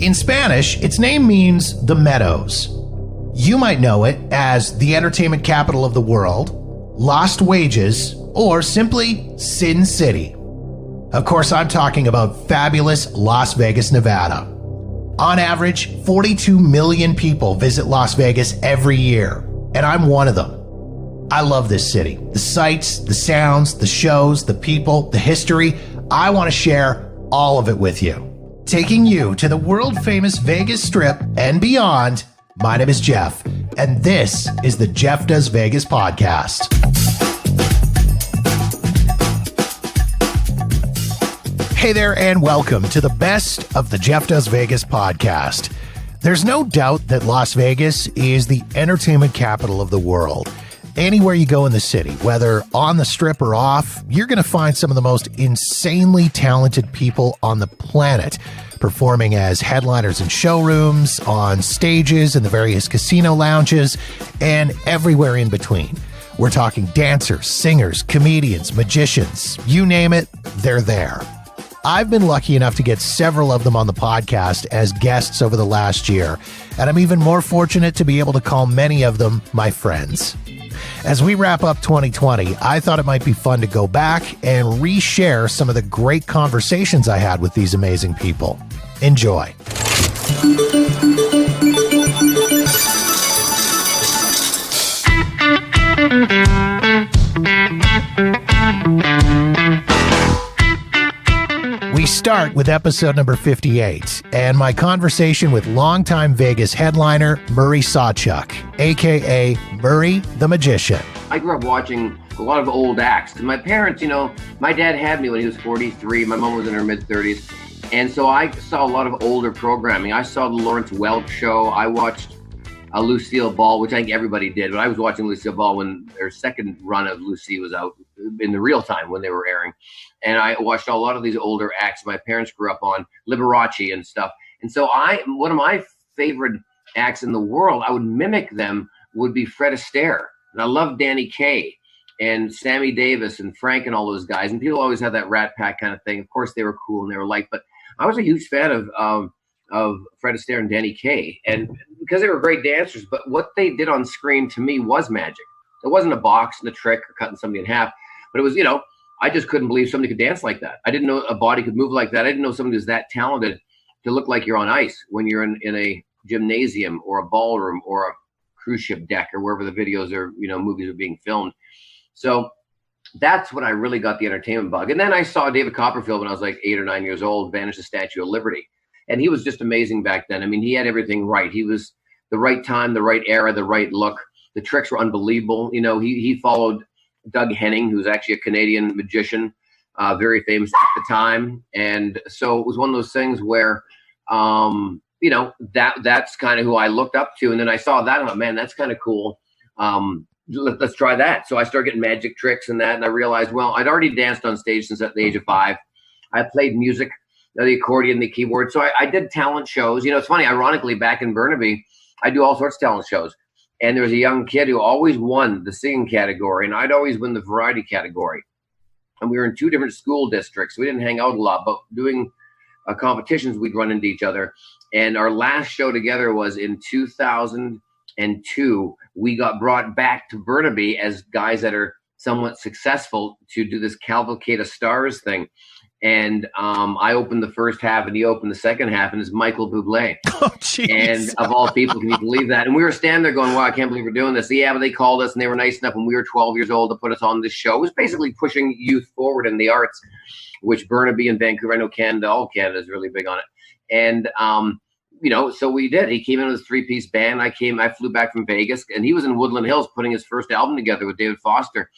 In Spanish, its name means the Meadows. You might know it as the entertainment capital of the world, Lost Wages, or simply Sin City. Of course, I'm talking about fabulous Las Vegas, Nevada. On average, 42 million people visit Las Vegas every year, and I'm one of them. I love this city. The sights, the sounds, the shows, the people, the history. I want to share all of it with you. Taking you to the world-famous Vegas Strip and beyond, my name is Jeff, and this is the Jeff Does Vegas podcast. Hey there, and welcome to the best of the Jeff Does Vegas podcast. There's no doubt that Las Vegas is the entertainment capital of the world. Anywhere you go in the city, whether on the strip or off, you're going to find some of the most insanely talented people on the planet, performing as headliners in showrooms, on stages, in the various casino lounges, and everywhere in between. We're talking dancers, singers, comedians, magicians, you name it, they're there. I've been lucky enough to get several of them on the podcast as guests over the last year, and I'm even more fortunate to be able to call many of them my friends. As we wrap up 2020, I thought it might be fun to go back and reshare some of the great conversations I had with these amazing people. Enjoy. We start with episode number 58 and my conversation with longtime Vegas headliner Murray Sawchuk, aka Murray the Magician. I grew up watching a lot of old acts. My parents, my dad had me when he was 43. My mom was in her mid-30s. And so I saw a lot of older programming. I saw the Lawrence Welk show. I watched Lucille Ball, which I think everybody did. But I was watching Lucille Ball when their second run of Lucy was out in the real time when they were airing. And I watched a lot of these older acts my parents grew up on, Liberace and stuff. And so one of my favorite acts in the world, I would mimic them, would be Fred Astaire. And I love Danny Kaye and Sammy Davis and Frank and all those guys. And people always have that Rat Pack kind of thing. Of course, they were cool and they were liked. But I was a huge fan of Fred Astaire and Danny Kaye. And because they were great dancers, but what they did on screen to me was magic. It wasn't a box and a trick or cutting somebody in half. But it was, I just couldn't believe somebody could dance like that. I didn't know a body could move like that. I didn't know somebody was that talented to look like you're on ice when you're in a gymnasium or a ballroom or a cruise ship deck or wherever the videos or, movies are being filmed. So that's when I really got the entertainment bug. And then I saw David Copperfield when I was like 8 or 9 years old, vanish the Statue of Liberty. And he was just amazing back then. I mean, he had everything right. He was the right time, the right era, the right look. The tricks were unbelievable. He followed Doug Henning, who's actually a Canadian magician, very famous at the time. And so it was one of those things where, that's kind of who I looked up to. And then I saw that, and I thought, man, that's kind of cool. Let's try that. So I started getting magic tricks and that. And I realized, well, I'd already danced on stage since at the age of 5. I played music, the accordion, the keyboard. So I did talent shows. It's funny, ironically, back in Burnaby, I do all sorts of talent shows. And there was a young kid who always won the singing category, and I'd always win the variety category. And we were in 2 different school districts. We didn't hang out a lot, but doing competitions, we'd run into each other. And our last show together was in 2002. We got brought back to Burnaby as guys that are somewhat successful to do this Cavalcade of Stars thing. And I opened the first half and he opened the second half, and it's Michael Bublé. Oh, geez. And of all people, can you believe that? And we were standing there going, wow, I can't believe we're doing this. Yeah, but they called us and they were nice enough when we were 12 years old to put us on this show. It was basically pushing youth forward in the arts, which Burnaby and Vancouver, I know Canada, all Canada is really big on it. And, so we did. He came in with a 3-piece band. I flew back from Vegas, and he was in Woodland Hills putting his first album together with David Foster.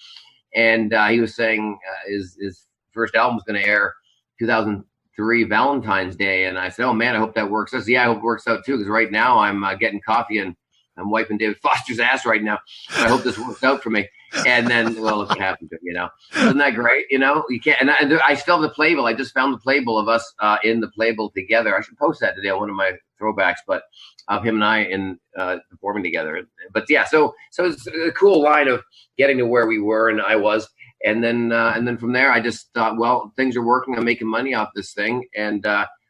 And he was saying his first album was going to air 2003 Valentine's Day. And I said, oh man, I hope that works out. I said, yeah, I hope it works out too. Because right now I'm getting coffee and I'm wiping David Foster's ass right now. I hope this works out for me. And then, well, look what happened to him, Isn't that great? You can't, and I still have the playbill. I just found the playbill of us in the playbill together. I should post that today on one of my throwbacks, but of him and I in performing together. But yeah, so it's a cool line of getting to where we were and I was. And then from there, I just thought, well, things are working. I'm making money off this thing. And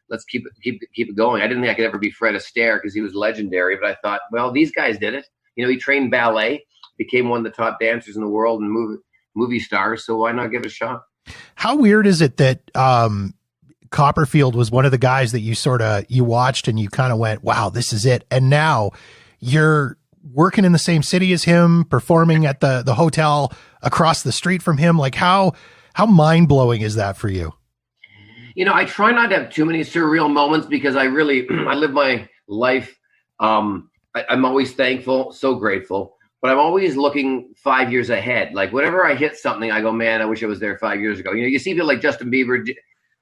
let's keep it going. I didn't think I could ever be Fred Astaire because he was legendary, but I thought, well, these guys did it. He trained ballet, became one of the top dancers in the world and movie stars. So why not give it a shot? How weird is it that Copperfield was one of the guys that you watched and you kind of went, wow, this is it. And now you're working in the same city as him, performing at the hotel across the street from him. Like how mind blowing is that for you? I try not to have too many surreal moments because I live my life. I'm always thankful, so grateful, but I'm always looking 5 years ahead. Like whenever I hit something, I go, man, I wish I was there 5 years ago. You see people like Justin Bieber,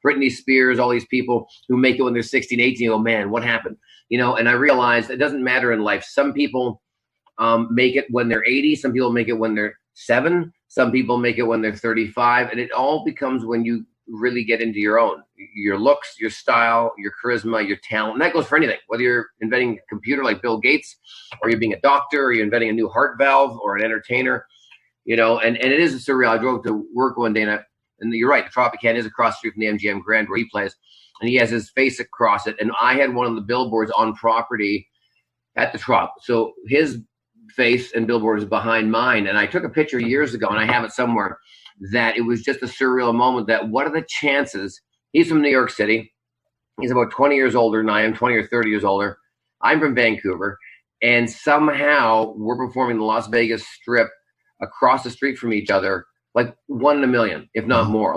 Britney Spears, all these people who make it when they're 16, 18, you go, man, what happened? And I realized it doesn't matter in life. Some people make it when they're 80. Some people make it when they're 7. Some people make it when they're 35. And it all becomes when you really get into your looks, your style, your charisma, your talent. And that goes for anything, whether you're inventing a computer like Bill Gates, or you're being a doctor, or you're inventing a new heart valve, or an entertainer, and it is surreal. I drove to work one day and you're right, the Tropicana is across the street from the MGM Grand where he plays, and he has his face across it. And I had one of the billboards on property at the Trop. So his face and billboard is behind mine. And I took a picture years ago, and I have it somewhere, that it was just a surreal moment that what are the chances? He's from New York City. He's about 20 years older than I am, 20 or 30 years older. I'm from Vancouver. And somehow we're performing the Las Vegas Strip across the street from each other, like 1 in a million, if not more.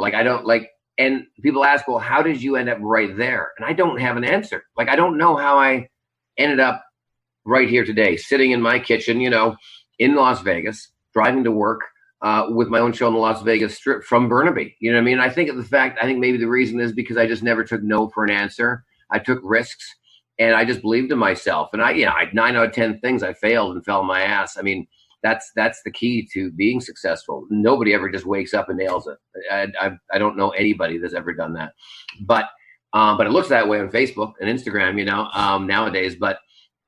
And people ask, well, how did you end up right there? And I don't have an answer. I don't know how I ended up right here today, sitting in my kitchen, in Las Vegas, driving to work, with my own show on the Las Vegas Strip from Burnaby. You know what I mean? I think maybe the reason is because I just never took no for an answer. I took risks, and I just believed in myself. And I 9 out of 10 things I failed and fell on my ass. I mean, that's the key to being successful. Nobody ever just wakes up and nails it. I don't know anybody that's ever done that, but it looks that way on Facebook and Instagram, nowadays. But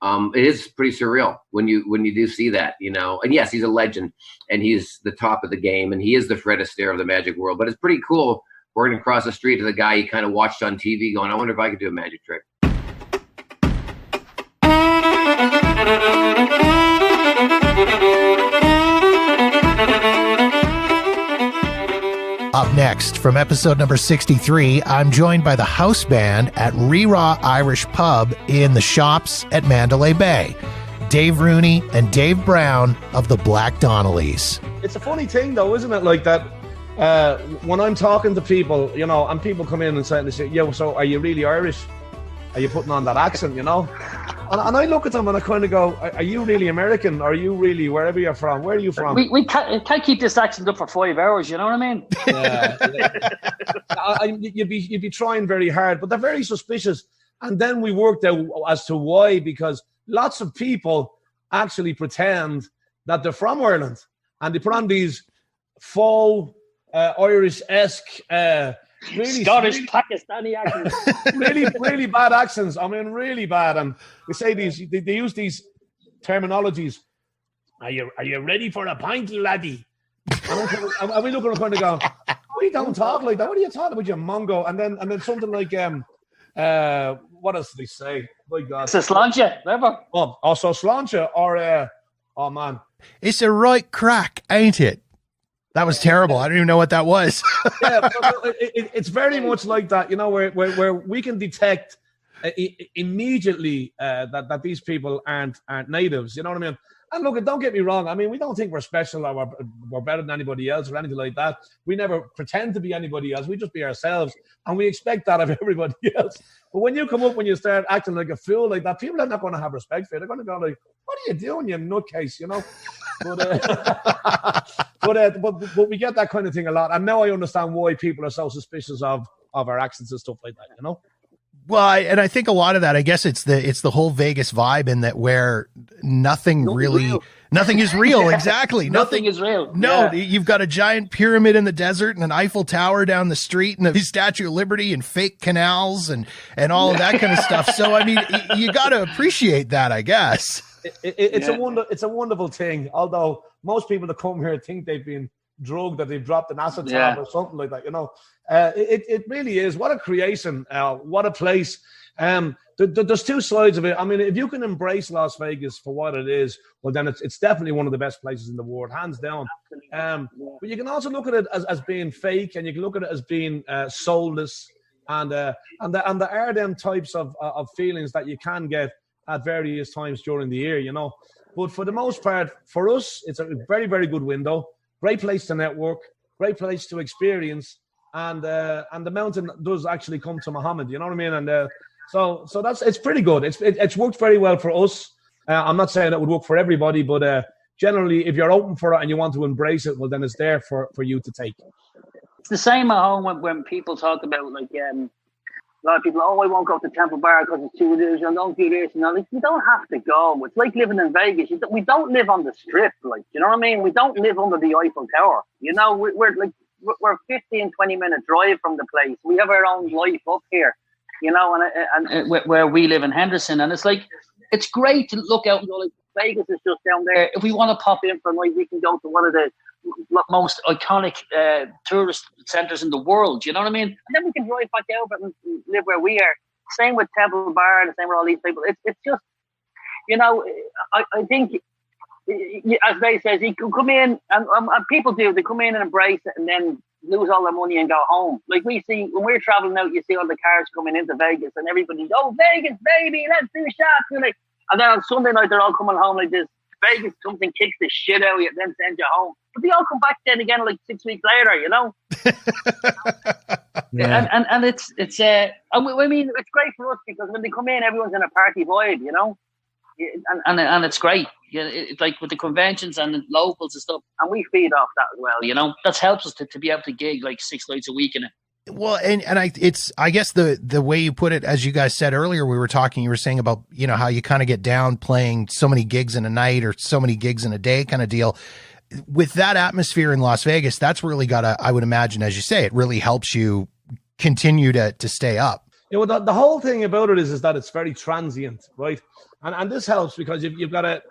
it is pretty surreal when you do see that, and yes, he's a legend and he's the top of the game and he is the Fred Astaire of the magic world, but it's pretty cool working across the street to the guy you kind of watched on TV going, I wonder if I could do a magic trick. Up next, from episode number 63, I'm joined by the house band at Ree-Raw Irish Pub in the Shops at Mandalay Bay, Dave Rooney and Dave Brown of the Black Donnellys. It's a funny thing, though, isn't it? Like that, when I'm talking to people, and people come in and say, yo, so are you really Irish? Are you putting on that accent, And I look at them and I kind of go, are you really American? Are you really wherever you're from? Where are you from? We can't keep this accent up for 5 hours, you know what I mean? Yeah. You'd be trying very hard, but they're very suspicious. And then we worked out as to why, because lots of people actually pretend that they're from Ireland and they put on these faux Irish-esque really Scottish, Pakistani accents. really bad accents. I mean, really bad. And they say they use these terminologies. Are you ready for a pint, laddie? And we look at them kind of going, we don't talk like that. What are you talking about, you mongo? And then something like what else do they say? My God. So sláinte, whatever. Oh, so sláinte, or oh man. It's a right crack, ain't it? That was terrible. I don't even know what that was. Yeah, but it's very much like that, where we can detect immediately that these people aren't natives. You know what I mean? And look, don't get me wrong. I mean, we don't think we're special or we're better than anybody else or anything like that. We never pretend to be anybody else. We just be ourselves, and we expect that of everybody else. But when you come up, when you start acting like a fool like that, people are not going to have respect for you. They're going to go like, "What are you doing, you nutcase?" But we get that kind of thing a lot, and now I understand why people are so suspicious of our accents and stuff like that. Well, and I think a lot of that, I guess it's the whole Vegas vibe in that where nothing is real. Exactly. Nothing is real. No, You've got a giant pyramid in the desert and an Eiffel Tower down the street and a Statue of Liberty and fake canals and all of that kind of stuff. So, I mean, you got to appreciate that, I guess. It's a wonderful thing. Although most people that come here think they've been drug that they've dropped, an acetab Yeah. or something like that. It really is. What a creation! What a place. There's two sides of it. I mean, if you can embrace Las Vegas for what it is, well, then it's definitely one of the best places in the world, hands down. But you can also look at it as being fake, and you can look at it as being soulless, and there are them types of feelings that you can get at various times during the year, But for the most part, for us, it's a very, very good window, great place to network, great place to experience, and the mountain does actually come to Muhammad, you know what I mean? And so it's pretty good. It's worked very well for us. I'm not saying it would work for everybody, but generally, if you're open for it and you want to embrace it, well, then it's there for you to take. It's the same at home when people talk about like a lot of people, I won't go to Temple Bar because it's too loose. I don't do this. Like, you don't have to go. It's like living in Vegas. We don't live on the strip, like, you know what I mean? We don't live under the Eiffel Tower. We're 15, 20-minute drive from the place. We have our own life up here, and where we live in Henderson. And it's like, it's great to look out and go, like, Vegas is just down there. If we want to pop in for a night, we can go to one of the most iconic tourist centres in the world, you know what I mean? And then we can drive back over and live where we are. Same with Temple Bar, the same with all these people. It's just, I think, as they says, you can come in, and people do, they come in and embrace it and then lose all their money and go home. Like we see, when we're travelling out, you see all the cars coming into Vegas and everybody's, oh, Vegas, baby, let's do shots. And then on Sunday night, they're all coming home like this. Vegas, something kicks the shit out of you, then sends you home. But they all come back then again like 6 weeks later, Yeah. And it's I mean, it's great for us because when they come in, everyone's in a party vibe, and it's great. It's like with the conventions and the locals and stuff, and we feed off that as well. That helps us to be able to gig like 6 nights a week in it. Well, I guess the way you put it, as you guys said earlier, you were saying about, how you kind of get down playing so many gigs in a night or so many gigs in a day kind of deal. With that atmosphere in Las Vegas, that's really I would imagine, as you say, it really helps you continue to stay up. Yeah, well, the whole thing about it is that it's very transient, right? And this helps because you've got a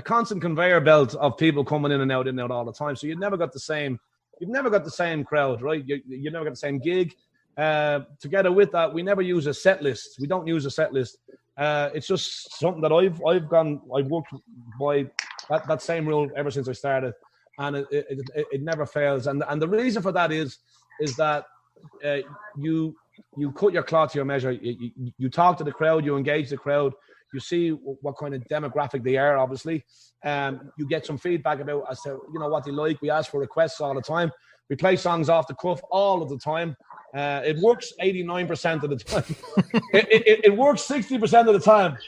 constant conveyor belt of people coming in and out all the time. So you've never got the same crowd, right? You never got the same gig. Together with that, we never use a set list. We don't use a set list. It's just something that I've worked by that same rule ever since I started, and it never fails. And the reason for that is that you cut your cloth to your measure. You talk to the crowd, you engage the crowd, you see what kind of demographic they are, obviously. You get some feedback about as to what they like. We ask for requests all the time. We play songs off the cuff all of the time. It works 89% of the time. It works 60% of the time.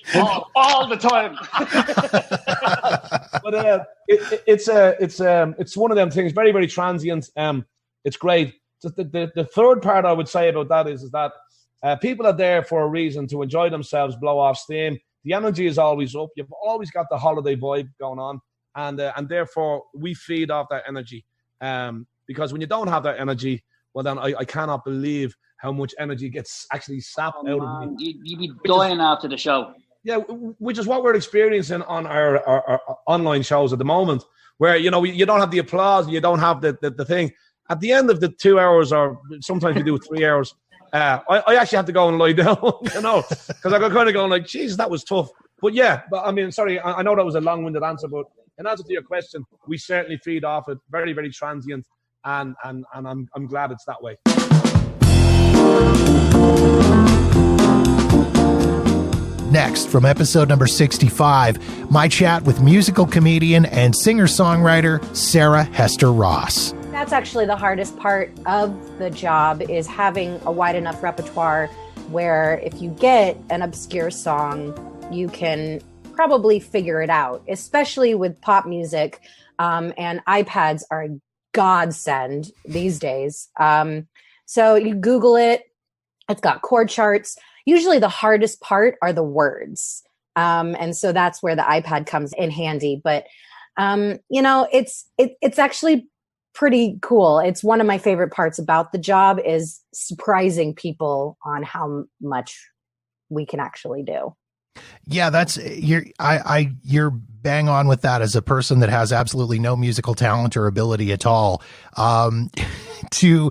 All the time. But it's one of them things. Very, very transient. It's great. Just the third part I would say about that is that people are there for a reason, to enjoy themselves, blow off steam. The energy is always up. You've always got the holiday vibe going on, and therefore we feed off that energy. Because when you don't have that energy, well, then I cannot believe how much energy gets actually sapped out of me. You'd be dying after the show. Yeah, which is what we're experiencing on our online shows at the moment, where you don't have the applause, you don't have the thing. At the end of the 2 hours, or sometimes we do 3 hours, I actually have to go and lie down, because I got kind of going like, Jesus, that was tough. But yeah, I mean, sorry, I know that was a long-winded answer, but in answer to your question, we certainly feed off it. Very, very transient, and I'm glad it's that way. Next, from episode number 65, my chat with musical comedian and singer-songwriter Sarah Hester Ross. That's actually the hardest part of the job, is having a wide enough repertoire where if you get an obscure song, you can probably figure it out, especially with pop music. And iPads are a godsend these days. So you Google it. It's got chord charts. Usually the hardest part are the words. And so that's where the iPad comes in handy. But, it's actually pretty cool. It's one of my favorite parts about the job, is surprising people on how much we can actually do. Yeah, you're bang on with that as a person that has absolutely no musical talent or ability at all. To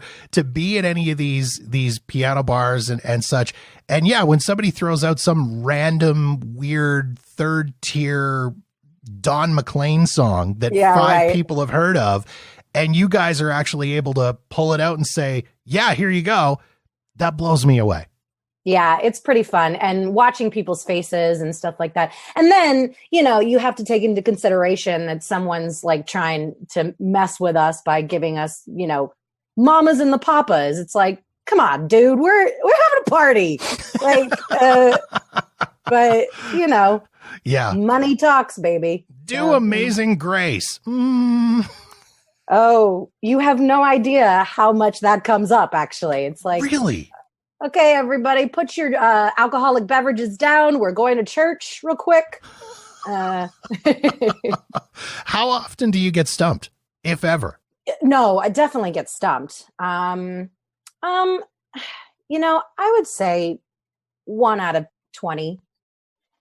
be at any of these piano bars and such. And yeah, when somebody throws out some random weird third tier Don McLean song that five people have heard of, and you guys are actually able to pull it out and say, yeah, here you go. That blows me away. Yeah, it's pretty fun, and watching people's faces and stuff like that. And then, you have to take into consideration that someone's like trying to mess with us by giving us, mamas and the papas. It's like, come on, dude, we're having a party. Like, but yeah, money talks, baby. Do Amazing Grace. Oh, you have no idea how much that comes up, actually. It's like, really? Okay, everybody, put your alcoholic beverages down. We're going to church real quick. How often do you get stumped, if ever? No, I definitely get stumped. I would say 1 out of 20.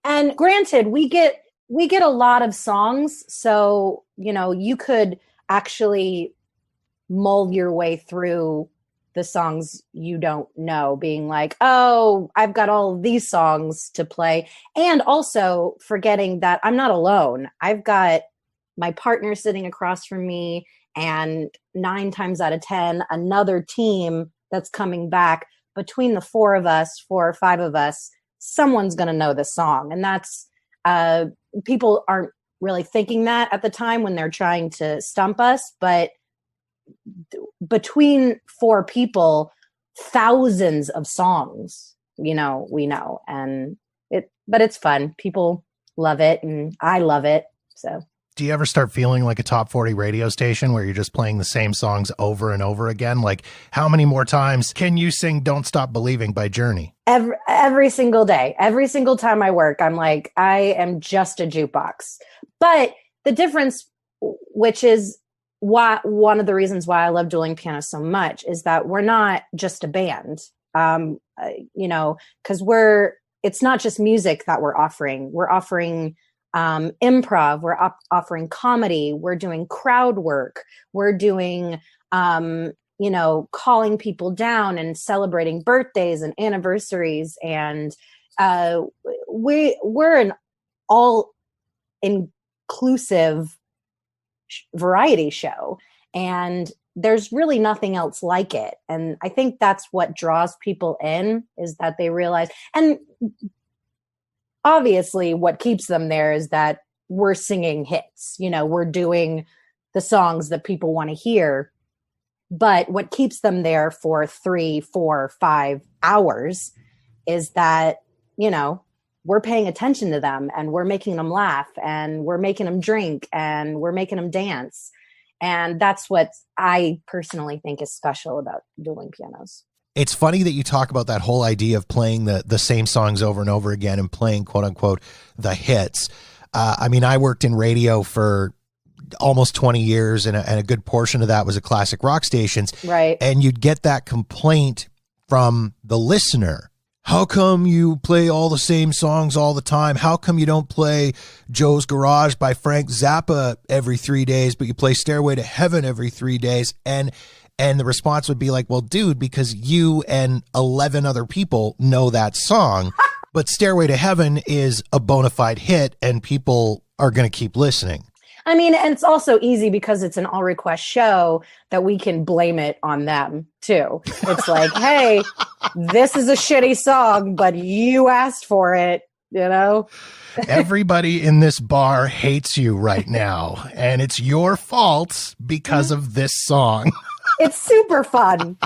And granted, we get a lot of songs, so you could actually mull your way through the songs you don't know, being like, oh, I've got all of these songs to play. And also forgetting that I'm not alone. I've got my partner sitting across from me, and 9 times out of 10, another team that's coming back. Between the 4 or 5 of us, someone's going to know the song. And that's, people aren't really thinking that at the time when they're trying to stump us, but between 4 people, thousands of songs, we know, but it's fun. People love it and I love it. So do you ever start feeling like a top 40 radio station where you're just playing the same songs over and over again? Like, how many more times can you sing Don't Stop Believing by Journey? Every single day, every single time I work, I'm like, I am just a jukebox. But the difference, which is why one of the reasons why I love dueling piano so much, is that we're not just a band, because it's not just music that we're offering. We're offering improv, we're offering comedy, we're doing crowd work, we're doing, calling people down and celebrating birthdays and anniversaries. And we're an all inclusive variety show, and there's really nothing else like it. And I think that's what draws people in, is that they realize, and obviously what keeps them there is that we're singing hits, we're doing the songs that people want to hear. But what keeps them there for 3, 4, 5 hours is that, we're paying attention to them, and we're making them laugh, and we're making them drink, and we're making them dance. And that's what I personally think is special about dueling pianos. It's funny that you talk about that whole idea of playing the same songs over and over again and playing, quote unquote, the hits. I worked in radio for almost 20 years, and a good portion of that was at classic rock stations. Right. And you'd get that complaint from the listener. How come you play all the same songs all the time? How come you don't play Joe's Garage by Frank Zappa every 3 days, but you play Stairway to Heaven every 3 days? And the response would be like, well, dude, because you and 11 other people know that song, but Stairway to Heaven is a bona fide hit and people are going to keep listening. And it's also easy because it's an all request show that we can blame it on them too. It's like, hey, this is a shitty song, but you asked for it, Everybody in this bar hates you right now, and it's your fault because of this song. It's super fun.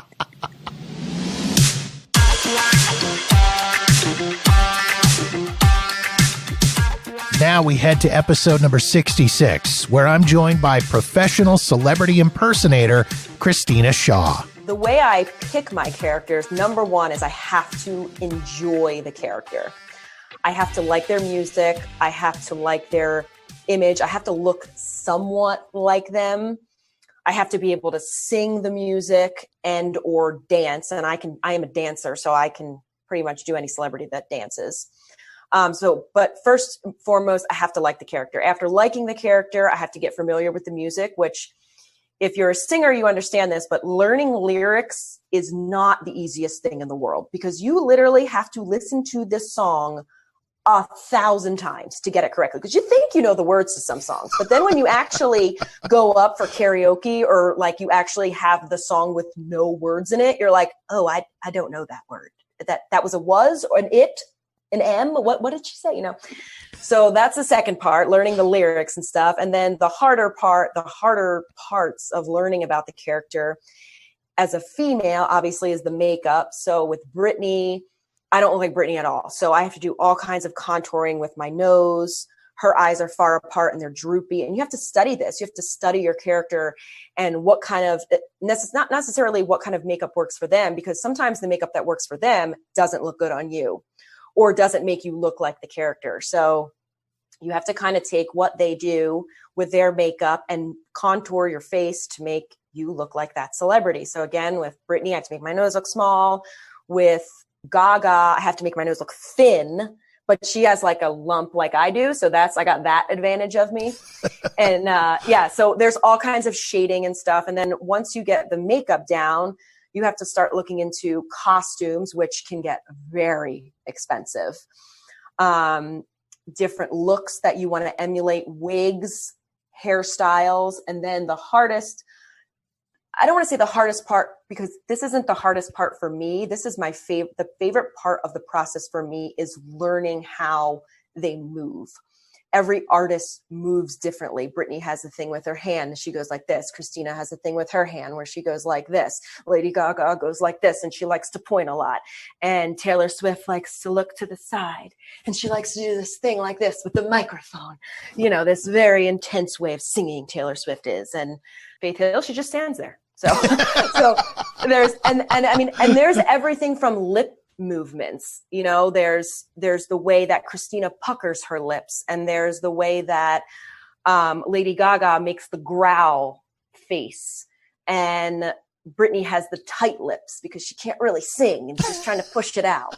Now we head to episode number 66, where I'm joined by professional celebrity impersonator Christina Shaw. The way I pick my characters, number one, is I have to enjoy the character. I have to like their music. I have to like their image. I have to look somewhat like them. I have to be able to sing the music and or dance. And I am a dancer, so I can pretty much do any celebrity that dances. But first and foremost, I have to like the character. After liking the character, I have to get familiar with the music, which if you're a singer, you understand this, but learning lyrics is not the easiest thing in the world, because you literally have to listen to this song 1,000 times to get it correctly, because you think you know the words to some songs, but then when you actually go up for karaoke, or like you actually have the song with no words in it, you're like, oh, I don't know that word. That was a was or an it, an M. What did she say? So that's the second part, learning the lyrics and stuff. And then the harder parts of learning about the character as a female, obviously, is the makeup. So with Brittany, I don't look like Brittany at all. So I have to do all kinds of contouring with my nose. Her eyes are far apart and they're droopy. And you have to study this. You have to study your character and what kind of, not necessarily what kind of makeup works for them, because sometimes the makeup that works for them doesn't look good on you or doesn't make you look like the character. So you have to kind of take what they do with their makeup and contour your face to make you look like that celebrity. So again, with Brittany, I have to make my nose look small. With Gaga, I have to make my nose look thin, but she has like a lump like I do. So I got that advantage of me. And so there's all kinds of shading and stuff. And then once you get the makeup down, you have to start looking into costumes, which can get very expensive. Different looks that you want to emulate, wigs, hairstyles. And then the hardest, I don't want to say the hardest part, because this isn't the hardest part for me. This is my the favorite part of the process for me is learning how they move. Every artist moves differently. Brittany has a thing with her hand. She goes like this. Christina has a thing with her hand where she goes like this. Lady Gaga goes like this, and she likes to point a lot. And Taylor Swift likes to look to the side, and she likes to do this thing like this with the microphone. This very intense way of singing Taylor Swift is. And Faith Hill, she just stands there. So there's, and there's everything from lip movements. There's the way that Christina puckers her lips, and there's the way that Lady Gaga makes the growl face, and Brittany has the tight lips because she can't really sing and she's trying to push it out.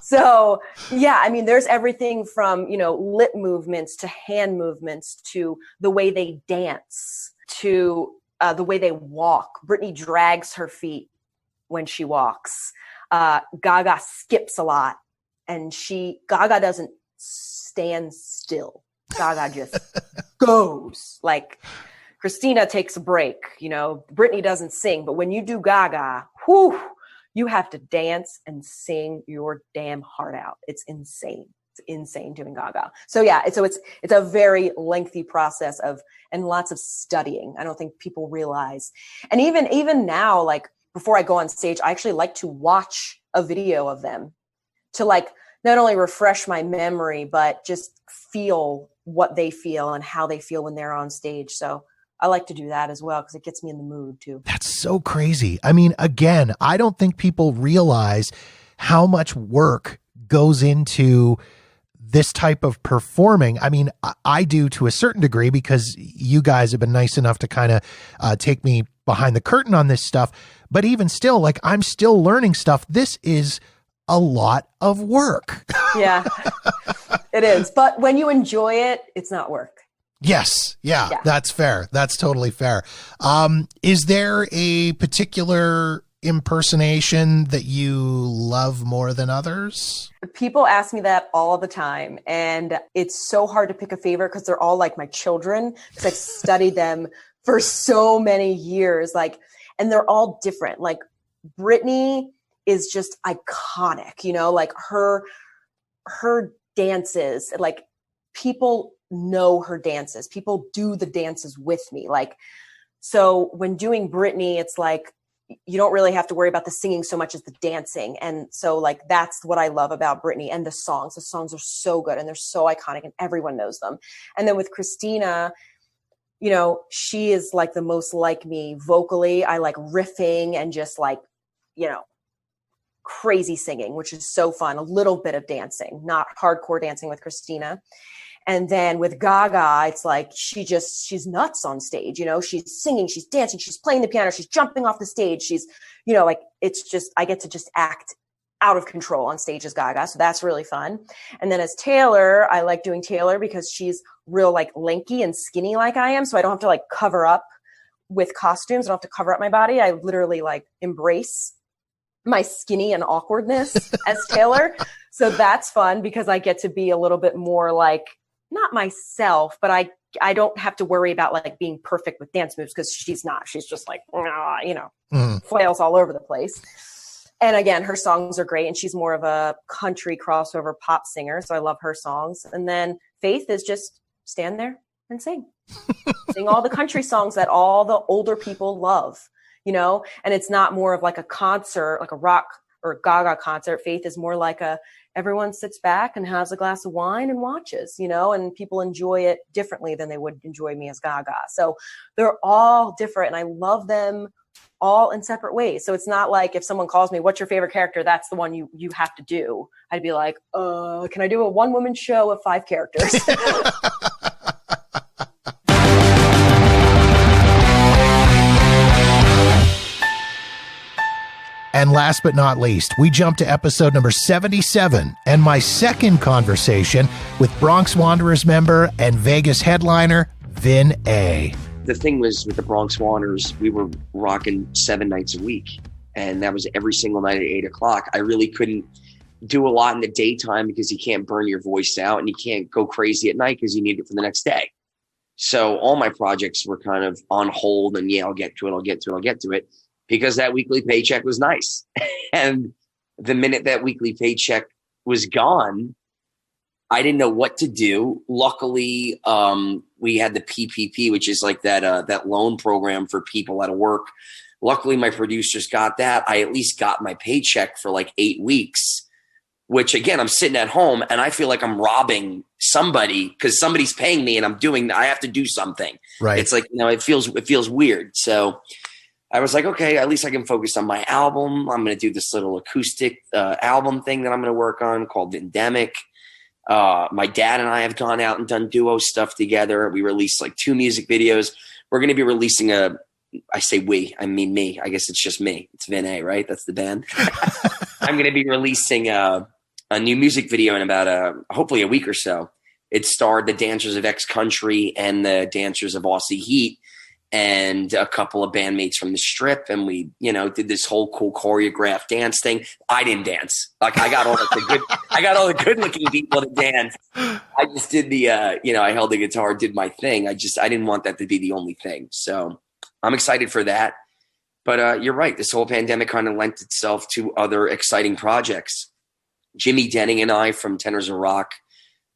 So there's everything from lip movements to hand movements to the way they dance to the way they walk. Brittany drags her feet when she walks. Gaga skips a lot, and Gaga doesn't stand still. Gaga just goes. Like Christina takes a break. Brittany doesn't sing, but when you do Gaga, you have to dance and sing your damn heart out. It's insane. It's insane doing Gaga. So it's a very lengthy process and lots of studying. I don't think people realize. And even now, like before I go on stage, I actually like to watch a video of them to like not only refresh my memory, but just feel what they feel and how they feel when they're on stage. So I like to do that as well because it gets me in the mood too. That's so crazy. I mean, again, I don't think people realize how much work goes into this type of performing. I mean, I do to a certain degree because you guys have been nice enough to kind of take me behind the curtain on this stuff. But even still, like, I'm still learning stuff. This is a lot of work. Yeah, it is. But when you enjoy it, it's not work. Yes. Yeah, that's fair. That's totally fair. Is there a particular impersonation that you love more than others? People ask me that all the time, and it's so hard to pick a favorite because they're all like my children, because I've studied them for so many years, and they're all different. Like Brittany is just iconic, like her dances, like people know her dances, people do the dances with me. So when doing Brittany, it's like you don't really have to worry about the singing so much as the dancing. And so that's what I love about Brittany. And the songs are so good and they're so iconic and everyone knows them. And then with Christina, she is like the most like me vocally. I like riffing and just crazy singing, which is so fun. A little bit of dancing, not hardcore dancing with Christina. And then with Gaga, it's like she's nuts on stage. She's singing, she's dancing, she's playing the piano, she's jumping off the stage. She's, it's just, I get to just act out of control on stage as Gaga. So that's really fun. And then as Taylor, I like doing Taylor because she's real like lanky and skinny like I am. So I don't have to like cover up with costumes. I don't have to cover up my body. I literally like embrace my skinny and awkwardness as Taylor. So that's fun because I get to be a little bit more like, not myself, but I don't have to worry about like being perfect with dance moves because she's not. She's just like, flails all over the place. And again, her songs are great. And she's more of a country crossover pop singer. So I love her songs. And then Faith is just stand there and sing. Sing all the country songs that all the older people love, and it's not more of like a concert, like a rock or Gaga concert. Faith is more like everyone sits back and has a glass of wine and watches, and people enjoy it differently than they would enjoy me as Gaga. So they're all different and I love them all in separate ways. So it's not like if someone calls me, what's your favorite character? That's the one you have to do. I'd be like, can I do a 1-woman show of 5 characters? And last but not least, we jump to episode number 77 and my second conversation with Bronx Wanderers member and Vegas headliner, Vin A. The thing was with the Bronx Wanderers, we were rocking 7 nights a week. And that was every single night at 8 o'clock. I really couldn't do a lot in the daytime because you can't burn your voice out and you can't go crazy at night because you need it for the next day. So all my projects were kind of on hold and I'll get to it because that weekly paycheck was nice. And the minute that weekly paycheck was gone, I didn't know what to do. Luckily, we had the PPP, which is like that loan program for people out of work. Luckily, my producers got that. I at least got my paycheck for like 8 weeks, which again, I'm sitting at home and I feel like I'm robbing somebody because somebody's paying me and I have to do something. Right. It's like, it feels weird. So I was like, okay, at least I can focus on my album. I'm going to do this little acoustic album thing that I'm going to work on called Endemic. My dad and I have gone out and done duo stuff together. We released like 2 music videos. We're going to be releasing I say we, I mean me. I guess it's just me. It's Vin A, right? That's the band. I'm going to be releasing a new music video in about hopefully a week or so. It starred the dancers of X Country and the dancers of Aussie Heat and a couple of bandmates from the Strip. And we, did this whole cool choreographed dance thing. I didn't dance. Like I got all the good looking people to dance. I just did I held the guitar, did my thing. I didn't want that to be the only thing. So I'm excited for that. But you're right. This whole pandemic kind of lent itself to other exciting projects. Jimmy Denning and I from Tenors of Rock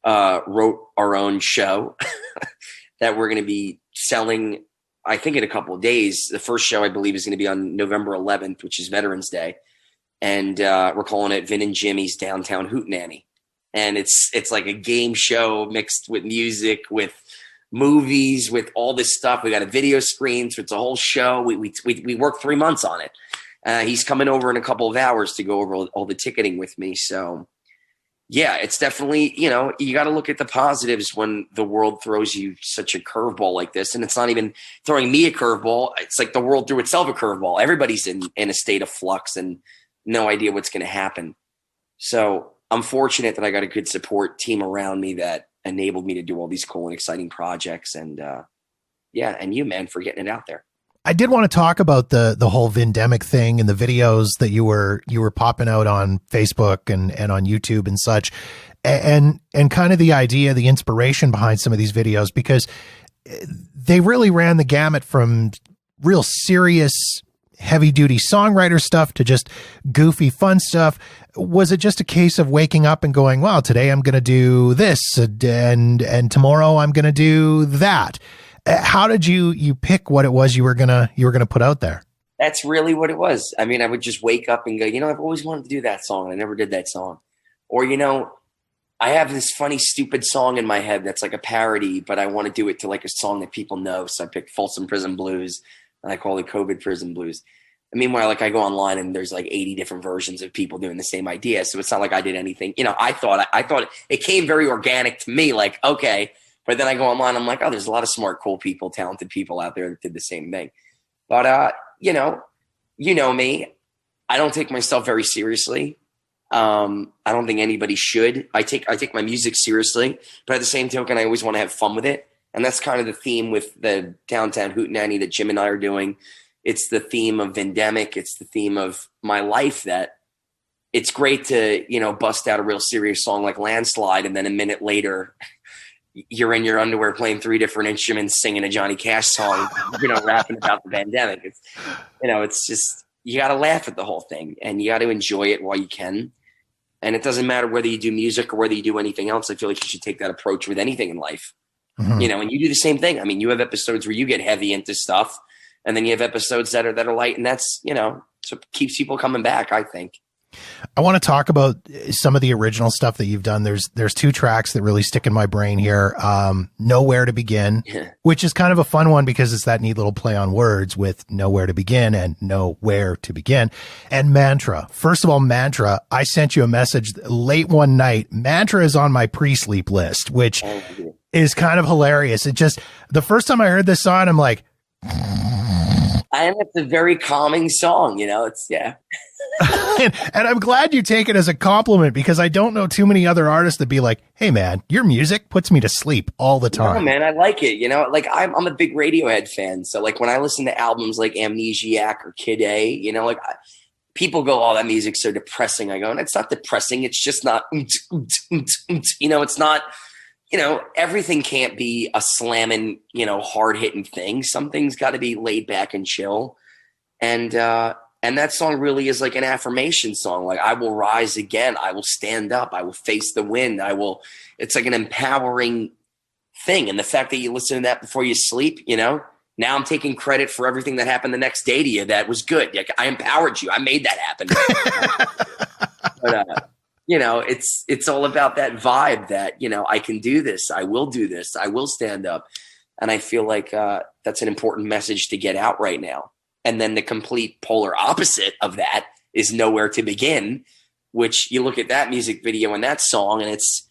wrote our own show that we're going to be selling, I think, in a couple of days. The first show, I believe, is going to be on November 11th, which is Veterans Day. And we're calling it Vin and Jimmy's Downtown Hootenanny. And it's like a game show mixed with music, with movies, with all this stuff. We got a video screen, so it's a whole show. We worked 3 months on it. He's coming over in a couple of hours to go over all the ticketing with me. So yeah, it's definitely, you got to look at the positives when the world throws you such a curveball like this. And it's not even throwing me a curveball. It's like the world threw itself a curveball. Everybody's in a state of flux and no idea what's going to happen. So I'm fortunate that I got a good support team around me that enabled me to do all these cool and exciting projects. And and you, man, for getting it out there. I did want to talk about the whole Vindemic thing and the videos that you were popping out on Facebook and on YouTube and such, and kind of the idea, the inspiration behind some of these videos, because they really ran the gamut from real serious, heavy duty songwriter stuff to just goofy, fun stuff. Was it just a case of waking up and going, well, today I'm going to do this and tomorrow I'm going to do that? How did you pick what it was you were gonna put out there? That's really what it was. I mean, I would just wake up and go, I've always wanted to do that song. I never did that song. Or, I have this funny, stupid song in my head that's like a parody, but I want to do it to like a song that people know. So I picked Folsom Prison Blues and I call it COVID Prison Blues. And meanwhile, like I go online and there's like 80 different versions of people doing the same idea. So it's not like I did anything. I thought it came very organic to me, like, okay. But then I go online, I'm like, oh, there's a lot of smart, cool people, talented people out there that did the same thing. But, you know me, I don't take myself very seriously. I don't think anybody should. I take my music seriously, but at the same token, I always want to have fun with it. And that's kind of the theme with the Downtown Hootenanny that Jim and I are doing. It's the theme of Vindemic. It's the theme of my life, that it's great to, bust out a real serious song like Landslide, and then a minute later you're in your underwear playing 3 different instruments, singing a Johnny Cash song, rapping about the pandemic. It's just, you got to laugh at the whole thing, and you got to enjoy it while you can. And it doesn't matter whether you do music or whether you do anything else. I feel like you should take that approach with anything in life. And you do the same thing. I mean, you have episodes where you get heavy into stuff, and then you have episodes that are light, and that's, so it keeps people coming back, I think. I want to talk about some of the original stuff that you've done. There's 2 tracks that really stick in my brain here. Nowhere to Begin, which is kind of a fun one because it's that neat little play on words with Nowhere to Begin and Nowhere to Begin. And Mantra. First of all, Mantra, I sent you a message late one night. Mantra is on my pre-sleep list, which is kind of hilarious. It just, the first time I heard this song, I'm like, and it's a very calming song, it's, yeah. and I'm glad you take it as a compliment, because I don't know too many other artists that be like, hey man, your music puts me to sleep all the time. No, man, I like it. Like I'm a big Radiohead fan. So like when I listen to albums like Amnesiac or Kid A, people go, oh, that music's so depressing. I go, and it's not depressing. It's just not, it's not, everything can't be a slamming, hard hitting thing. Something's got to be laid back and chill. And that song really is like an affirmation song. Like, I will rise again. I will stand up. I will face the wind. It's like an empowering thing. And the fact that you listen to that before you sleep, now I'm taking credit for everything that happened the next day to you. That was good. Like, I empowered you. I made that happen. But, it's all about that vibe that, I can do this. I will do this. I will stand up. And I feel like that's an important message to get out right now. And then the complete polar opposite of that is Nowhere to Begin, which you look at that music video and that song, and it's,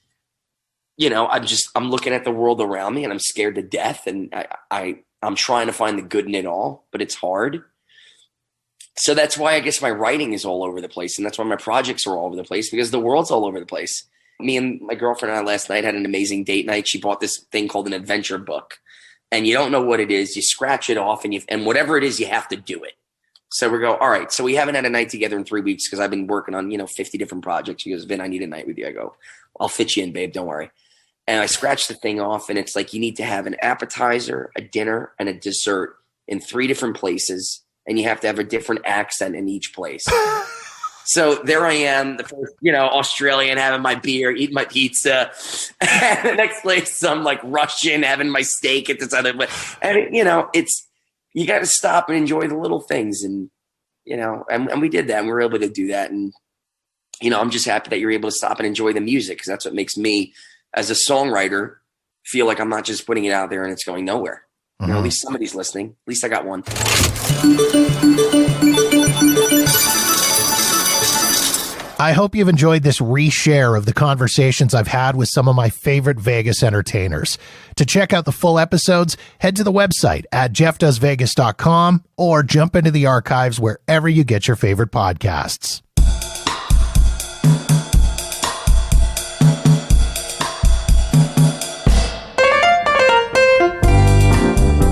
I'm looking at the world around me and I'm scared to death. And I'm trying to find the good in it all, but it's hard. So that's why I guess my writing is all over the place. And that's why my projects are all over the place, because the world's all over the place. Me and my girlfriend and I last night had an amazing date night. She bought this thing called an adventure book. And you don't know what it is. You scratch it off, and whatever it is, you have to do it. So we go, all right. So we haven't had a night together in 3 weeks because I've been working on, 50 different projects. She goes, Vin, I need a night with you. I go, I'll fit you in, babe. Don't worry. And I scratch the thing off, and it's like you need to have an appetizer, a dinner, and a dessert in 3 different places. And you have to have a different accent in each place. So there I am, the first, Australian, having my beer, eating my pizza. And the next place, I'm like Russian, having my steak at this other place. And, it's, you got to stop and enjoy the little things. And, and we did that, and we were able to do that. And, I'm just happy that you're able to stop and enjoy the music, because that's what makes me, as a songwriter, feel like I'm not just putting it out there and it's going nowhere. At least somebody's listening. At least I got one. I hope you've enjoyed this reshare of the conversations I've had with some of my favorite Vegas entertainers. To check out the full episodes, head to the website at jeffdoesvegas.com or jump into the archives wherever you get your favorite podcasts.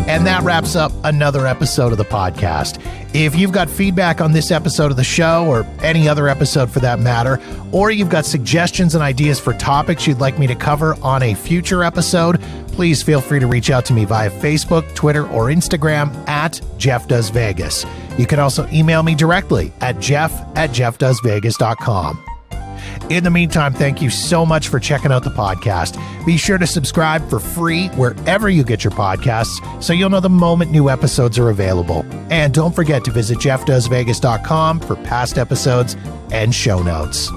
And that wraps up another episode of the podcast. If you've got feedback on this episode of the show, or any other episode for that matter, or you've got suggestions and ideas for topics you'd like me to cover on a future episode, please feel free to reach out to me via Facebook, Twitter, or Instagram at Jeff Does Vegas. You can also email me directly at jeff@jeffdoesvegas.com. In the meantime, thank you so much for checking out the podcast. Be sure to subscribe for free wherever you get your podcasts so you'll know the moment new episodes are available. And don't forget to visit jeffdoesvegas.com for past episodes and show notes.